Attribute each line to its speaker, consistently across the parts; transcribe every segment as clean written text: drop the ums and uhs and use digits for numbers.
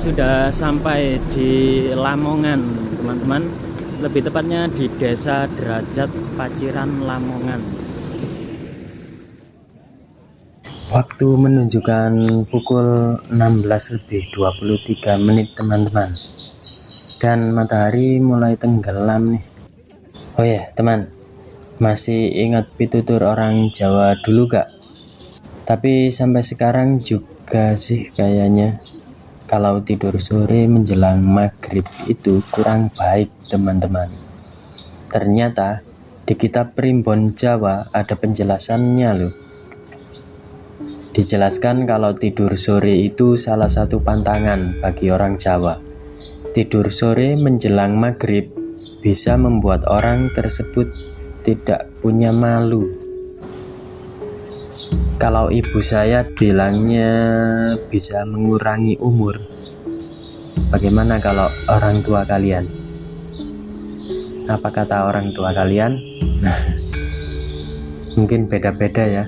Speaker 1: sudah sampai di Lamongan, teman-teman. Lebih tepatnya di Desa Derajat, Paciran, Lamongan. Waktu menunjukkan pukul 16:23, teman-teman. Dan matahari mulai tenggelam nih. Oh ya, teman. Masih ingat pitutur orang Jawa dulu gak? Tapi sampai sekarang juga sih kayaknya. Kalau tidur sore menjelang maghrib itu kurang baik, teman-teman. Ternyata di kitab Primbon Jawa ada penjelasannya loh. Dijelaskan kalau tidur sore itu salah satu pantangan bagi orang Jawa. Tidur sore menjelang maghrib bisa membuat orang tersebut tidak punya malu. Kalau ibu saya bilangnya bisa mengurangi umur. Bagaimana kalau orang tua kalian? Apa kata orang tua kalian? Mungkin beda-beda ya.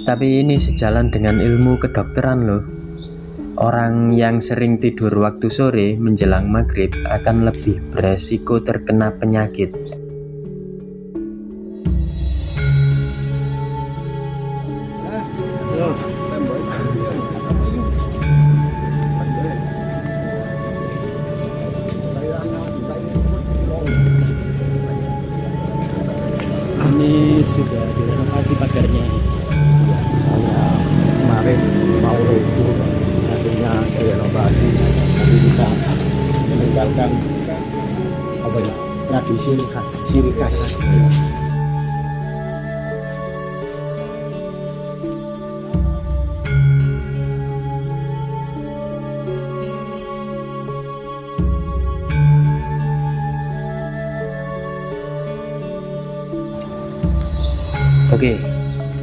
Speaker 1: Tapi ini sejalan dengan ilmu kedokteran loh. Orang yang sering tidur waktu sore menjelang maghrib akan lebih beresiko terkena penyakit. Ini sudah direnovasi pagarnya.
Speaker 2: Saya kemarin mau itu akhirnya direnovasi, tapi kita meninggalkan apa ya, tradisi ciri khas.
Speaker 1: Oke,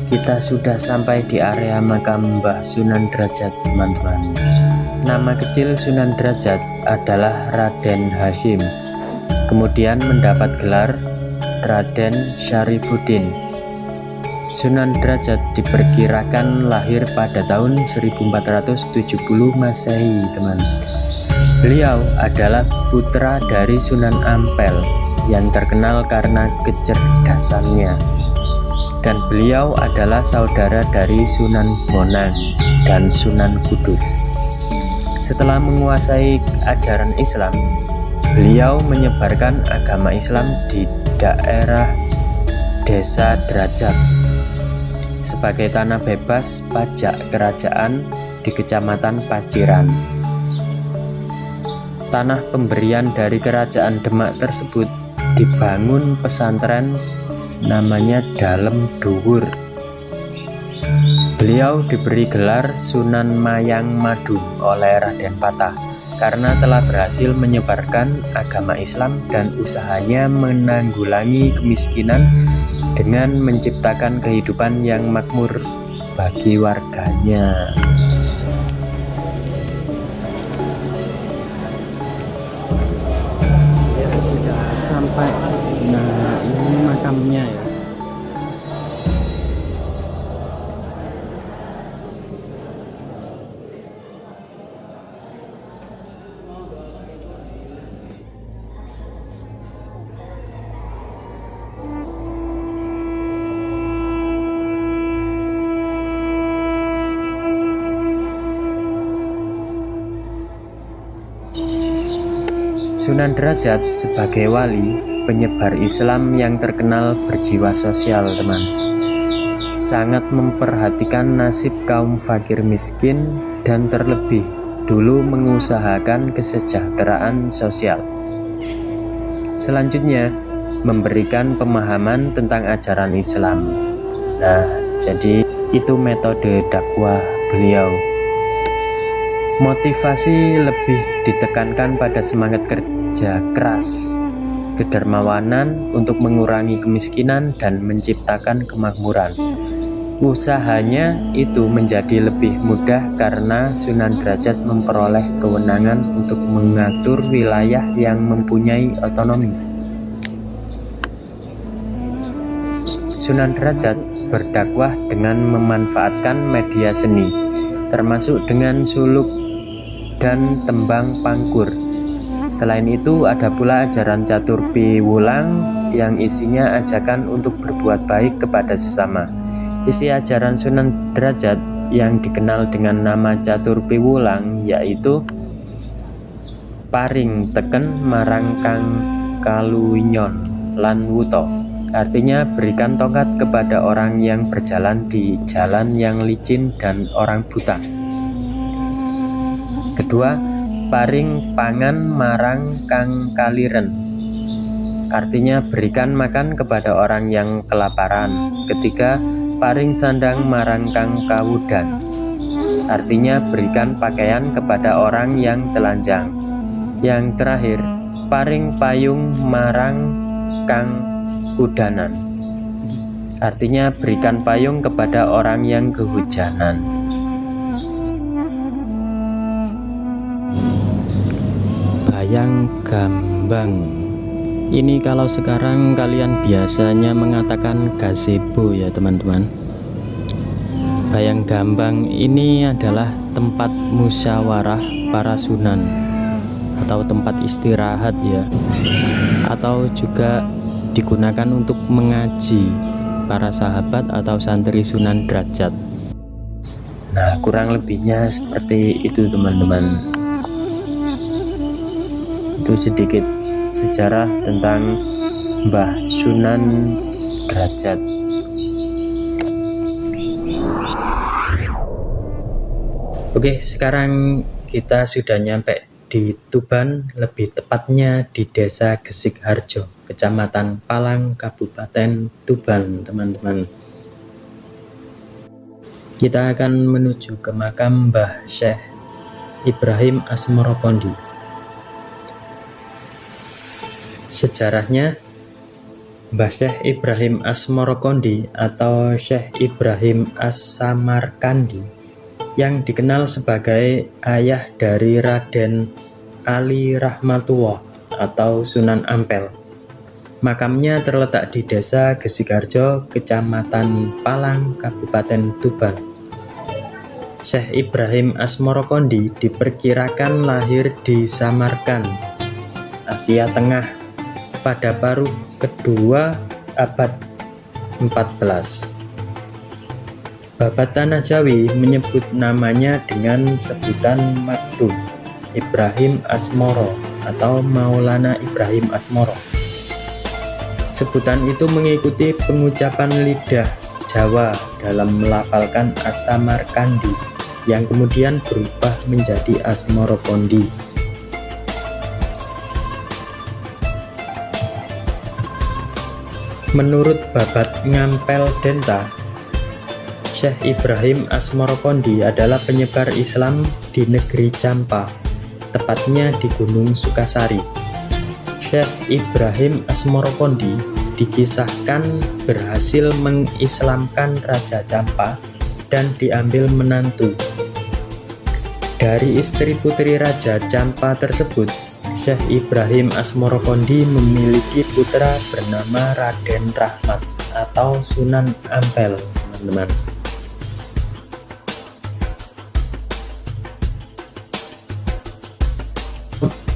Speaker 1: kita sudah sampai di area makam Mbah Sunan Derajat, teman-teman. Nama kecil Sunan Derajat adalah Raden Hasyim. Kemudian mendapat gelar Raden Syarifuddin. Sunan Derajat diperkirakan lahir pada tahun 1470 Masehi, teman. Beliau adalah putra dari Sunan Ampel yang terkenal karena kecerdasannya. Dan beliau adalah saudara dari Sunan Bonang dan Sunan Kudus. Setelah menguasai ajaran Islam, beliau menyebarkan agama Islam di daerah Desa Derajat sebagai tanah bebas pajak kerajaan di Kecamatan Paciran. Tanah pemberian dari Kerajaan Demak tersebut dibangun pesantren namanya Dalem Dhuwur. Beliau diberi gelar Sunan Mayang Madun oleh Raden Patah karena telah berhasil menyebarkan agama Islam dan usahanya menanggulangi kemiskinan dengan menciptakan kehidupan yang makmur bagi warganya. Ya, sudah sampai. Nah, ini makamnya ya. Sunan Derajat sebagai wali penyebar Islam yang terkenal berjiwa sosial, teman. Sangat memperhatikan nasib kaum fakir miskin dan terlebih dulu mengusahakan kesejahteraan sosial. Selanjutnya, memberikan pemahaman tentang ajaran Islam. Nah, jadi itu metode dakwah beliau. Motivasi lebih ditekankan pada semangat kerja keras, kedermawanan untuk mengurangi kemiskinan dan menciptakan kemakmuran. Usahanya itu menjadi lebih mudah karena Sunan Derajat memperoleh kewenangan untuk mengatur wilayah yang mempunyai otonomi. Sunan Derajat berdakwah dengan memanfaatkan media seni, termasuk dengan suluk dan tembang pangkur. Selain itu ada pula ajaran catur piwulang yang isinya ajakan untuk berbuat baik kepada sesama. Isi ajaran Sunan Derajat yang dikenal dengan nama catur piwulang yaitu paring teken marang kang kalunyon lan wuto. Artinya berikan tongkat kepada orang yang berjalan di jalan yang licin dan orang buta. Kedua, paring pangan marang kang kaliren. Artinya berikan makan kepada orang yang kelaparan. Ketiga, paring sandang marang kang kawudan. Artinya berikan pakaian kepada orang yang telanjang. Yang terakhir, paring payung marang kang kudanan. Artinya berikan payung kepada orang yang kehujanan. Bayang gambang. Ini kalau sekarang kalian biasanya mengatakan gazebo ya teman-teman. Bayang gambang ini adalah tempat musyawarah para sunan atau tempat istirahat ya, atau juga digunakan untuk mengaji para sahabat atau santri Sunan Derajat. Nah, kurang lebihnya seperti itu teman-teman. Itu sedikit sejarah tentang Mbah Sunan Derajat. Oke, sekarang kita sudah nyampe di Tuban, lebih tepatnya di Desa Gesik Harjo, Kecamatan Palang, Kabupaten Tuban, teman-teman. Kita akan menuju ke makam Mbah Syekh Ibrahim Asmorokondi. Sejarahnya, Mbah Syekh Ibrahim Asmorokondi atau Syekh Ibrahim As-Samarkandi yang dikenal sebagai ayah dari Raden Ali Rahmatullah atau Sunan Ampel. Makamnya terletak di Desa Gesik Harjo, Kecamatan Palang, Kabupaten Tuban. Syekh Ibrahim Asmorokondi diperkirakan lahir di Samarkand, Asia Tengah pada paruh kedua abad 14. Babat Tanah Jawi menyebut namanya dengan sebutan Makdum Ibrahim Asmoro atau Maulana Ibrahim Asmoro. Sebutan itu mengikuti pengucapan lidah Jawa dalam melafalkan As-Samarkandi yang kemudian berubah menjadi Asmorokondi. Menurut Babat Ngampel Denta, Syekh Ibrahim Asmorokondi adalah penyebar Islam di negeri Campa, tepatnya di Gunung Sukasari. Syekh Ibrahim Asmorokondi dikisahkan berhasil mengislamkan Raja Campa dan diambil menantu. Dari istri putri Raja Campa tersebut, Syekh Ibrahim Asmorokondi memiliki putra bernama Raden Rahmat atau Sunan Ampel, teman-teman.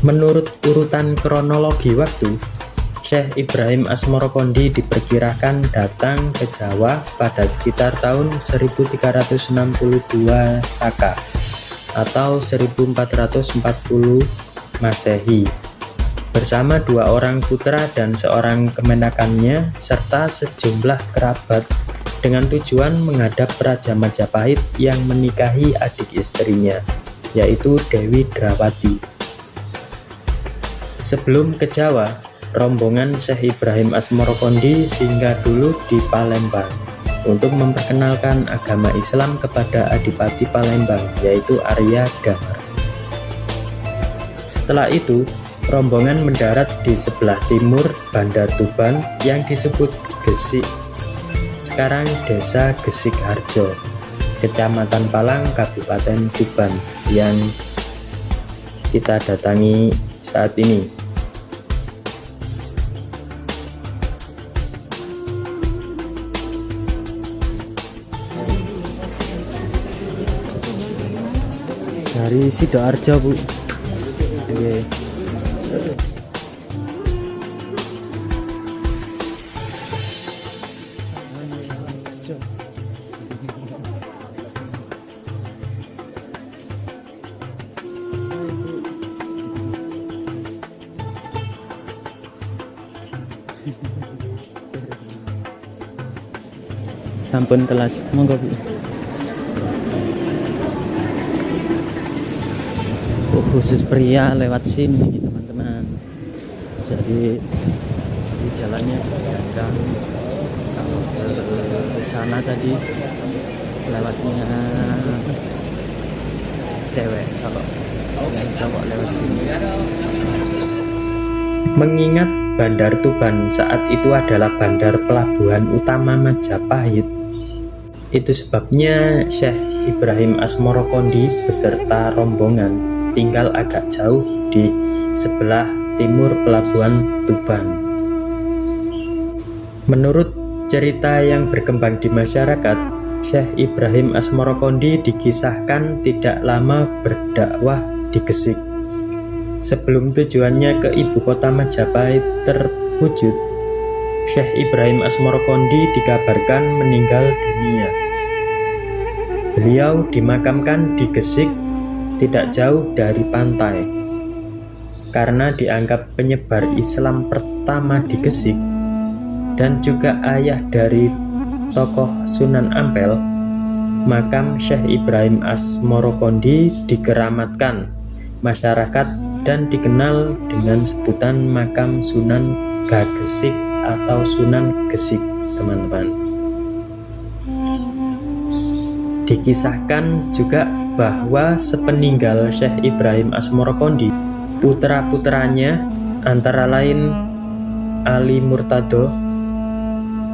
Speaker 1: Menurut urutan kronologi waktu, Syekh Ibrahim Asmorokondi diperkirakan datang ke Jawa pada sekitar tahun 1362 Saka atau 1440 Masehi bersama dua orang putra dan seorang kemenakannya serta sejumlah kerabat dengan tujuan menghadap Raja Majapahit yang menikahi adik istrinya, yaitu Dewi Drawati. Sebelum ke Jawa, rombongan Syekh Ibrahim Asmorokondi singgah dulu di Palembang untuk memperkenalkan agama Islam kepada Adipati Palembang, yaitu Arya Damar. Setelah itu, rombongan mendarat di sebelah timur Bandar Tuban yang disebut Gesik, sekarang Desa Gesik Harjo, Kecamatan Palang, Kabupaten Tuban, yang kita datangi saat ini. Dari dari Sidoarjo, Bu. Oke. Sampun telas, monggo Bu. Khusus pria lewat sini teman-teman, jadi di jalannya ganggang. Kalau ke sana tadi lewatnya cewek, kalau yang cowok lewat sini. Mengingat Bandar Tuban saat itu adalah bandar pelabuhan utama Majapahit, itu sebabnya Syekh Ibrahim Asmorokondi beserta rombongan tinggal agak jauh di sebelah timur pelabuhan Tuban. Menurut cerita yang berkembang di masyarakat, Syekh Ibrahim Asmorokondi dikisahkan tidak lama berdakwah di Gesik. Sebelum tujuannya ke ibu kota Majapahit terwujud, Syekh Ibrahim Asmorokondi dikabarkan meninggal dunia. Beliau dimakamkan di Gesik, tidak jauh dari pantai. Karena dianggap penyebar Islam pertama di Gesik dan juga ayah dari tokoh Sunan Ampel, makam Syekh Ibrahim Asmorokondi dikeramatkan masyarakat dan dikenal dengan sebutan makam Sunan Gagesik atau Sunan Gesik, teman-teman. Dikisahkan juga bahwa sepeninggal Syekh Ibrahim Asmorokondi, putra-putranya antara lain Ali Murtado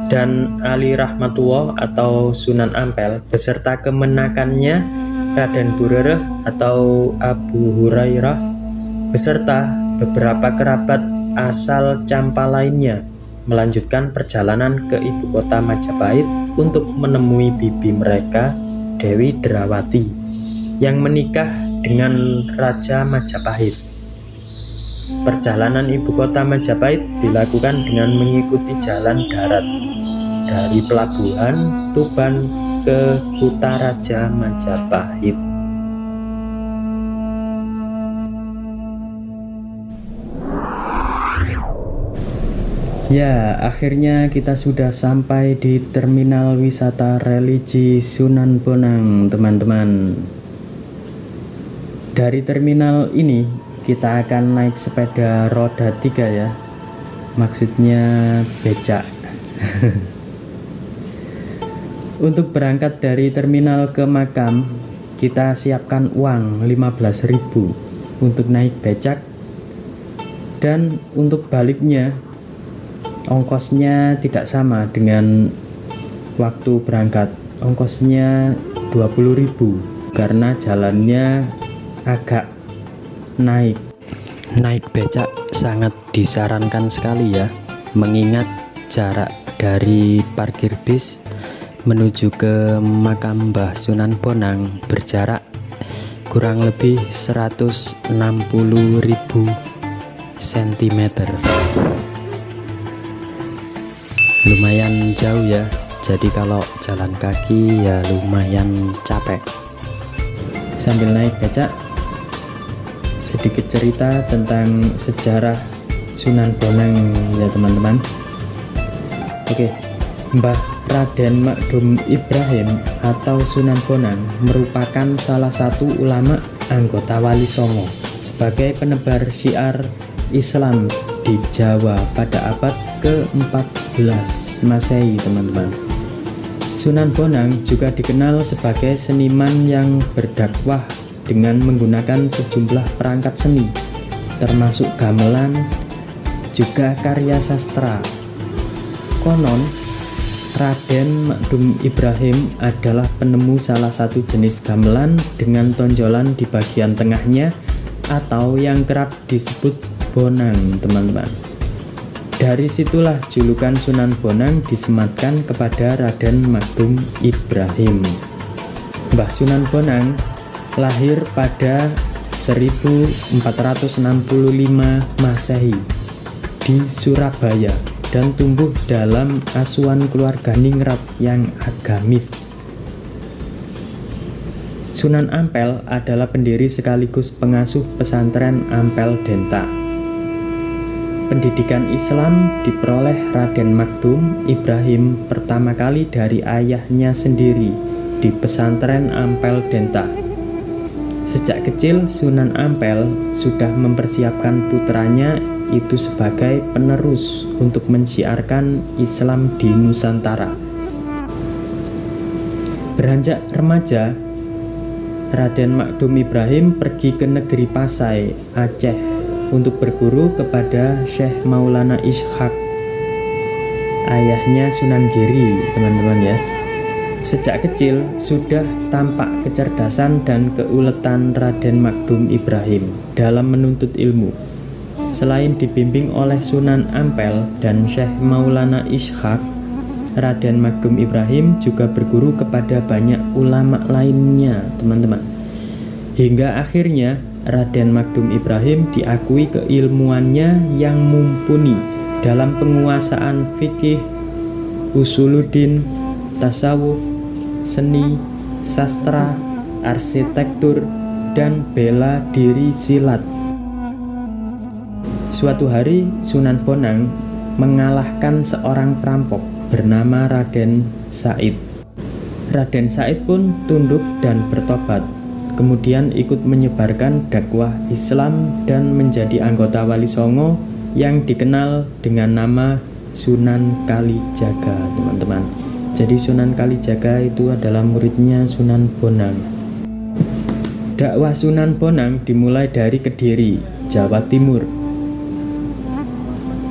Speaker 1: dan Ali Rahmatullah atau Sunan Ampel beserta kemenakannya Raden Burereh atau Abu Hurairah beserta beberapa kerabat asal Campa lainnya melanjutkan perjalanan ke ibu kota Majapahit untuk menemui bibi mereka Dewi Drawati yang menikah dengan Raja Majapahit. Perjalanan ibu kota Majapahit dilakukan dengan mengikuti jalan darat dari pelabuhan Tuban ke Kutaraja Majapahit. Ya, akhirnya kita sudah sampai di terminal wisata religi Sunan Bonang, teman-teman. Dari terminal ini kita akan naik sepeda roda 3 ya. Maksudnya becak. Untuk berangkat dari terminal ke makam, kita siapkan uang 15.000 untuk naik becak. Dan untuk baliknya, ongkosnya tidak sama dengan waktu berangkat. Ongkosnya 20.000 karena jalannya agak naik. Naik becak sangat disarankan sekali ya, mengingat jarak dari parkir bis menuju ke makam Mbah Sunan Bonang berjarak kurang lebih 160.000 cm. Lumayan jauh ya, jadi kalau jalan kaki ya lumayan capek. Sambil naik becak, sedikit cerita tentang sejarah Sunan Bonang ya teman-teman. Oke, Mbah Raden Makdum Ibrahim atau Sunan Bonang merupakan salah satu ulama anggota Wali Songo sebagai penebar syiar Islam di Jawa pada abad ke-14 Masehi, teman-teman. Sunan Bonang juga dikenal sebagai seniman yang berdakwah dengan menggunakan sejumlah perangkat seni, termasuk gamelan, juga karya sastra. Konon, Raden Makdum Ibrahim adalah penemu salah satu jenis gamelan dengan tonjolan di bagian tengahnya atau yang kerap disebut bonang, teman-teman. Dari situlah julukan Sunan Bonang disematkan kepada Raden Makdum Ibrahim. Mbah Sunan Bonang lahir pada 1465 Masehi di Surabaya dan tumbuh dalam asuhan keluarga ningrat yang agamis. Sunan Ampel adalah pendiri sekaligus pengasuh pesantren Ampel Denta. Pendidikan Islam diperoleh Raden Magdum Ibrahim pertama kali dari ayahnya sendiri di pesantren Ampel Denta. Sejak kecil Sunan Ampel sudah mempersiapkan putranya itu sebagai penerus untuk mensiarkan Islam di Nusantara. Beranjak remaja, Raden Magdum Ibrahim pergi ke negeri Pasai, Aceh untuk berguru kepada Syekh Maulana Ishaq, ayahnya Sunan Giri, teman-teman ya. Sejak kecil sudah tampak kecerdasan dan keuletan Raden Magdum Ibrahim dalam menuntut ilmu. Selain dibimbing oleh Sunan Ampel dan Syekh Maulana Ishaq, Raden Magdum Ibrahim juga berguru kepada banyak ulama lainnya, teman-teman. Hingga akhirnya Raden Magdum Ibrahim diakui keilmuannya yang mumpuni dalam penguasaan fikih, usuluddin, tasawuf, seni, sastra, arsitektur, dan bela diri silat. Suatu hari Sunan Bonang mengalahkan seorang perampok bernama Raden Said. Raden Said pun tunduk dan bertobat, kemudian ikut menyebarkan dakwah Islam dan menjadi anggota Wali Songo yang dikenal dengan nama Sunan Kalijaga, teman-teman. Jadi Sunan Kalijaga itu adalah muridnya Sunan Bonang. Dakwah Sunan Bonang dimulai dari Kediri, Jawa Timur.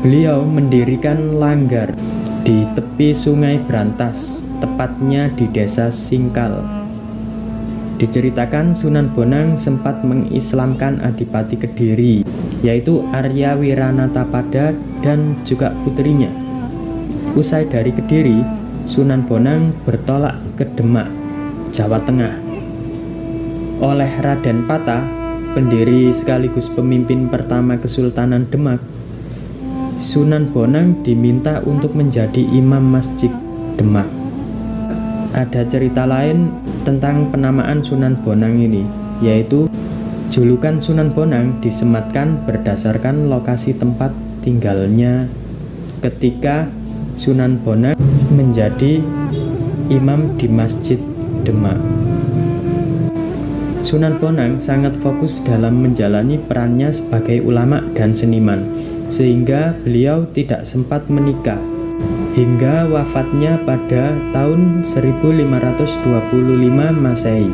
Speaker 1: Beliau mendirikan langgar di tepi Sungai Brantas, tepatnya di desa Singkal. Diceritakan Sunan Bonang sempat mengislamkan Adipati Kediri, yaitu Arya Wiranatapada dan juga putrinya. Usai dari Kediri, Sunan Bonang bertolak ke Demak, Jawa Tengah. Oleh Raden Patah, pendiri sekaligus pemimpin pertama Kesultanan Demak, Sunan Bonang diminta untuk menjadi imam masjid Demak. Ada cerita lain tentang penamaan Sunan Bonang ini, yaitu julukan Sunan Bonang disematkan berdasarkan lokasi tempat tinggalnya ketika Sunan Bonang menjadi imam di Masjid Demak. Sunan Bonang sangat fokus dalam menjalani perannya sebagai ulama dan seniman, sehingga beliau tidak sempat menikah hingga wafatnya pada tahun 1525 Masehi.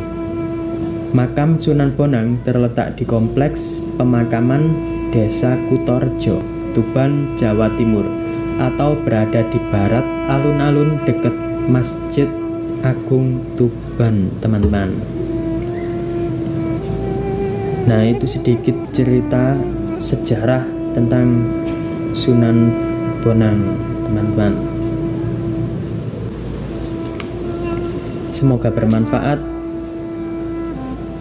Speaker 1: Makam Sunan Bonang terletak di kompleks pemakaman Desa Kutorjo, Tuban, Jawa Timur, atau berada di barat alun-alun dekat Masjid Agung Tuban, teman-teman. Nah, itu sedikit cerita sejarah tentang Sunan Bonang, teman-teman. Semoga bermanfaat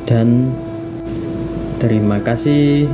Speaker 1: dan terima kasih.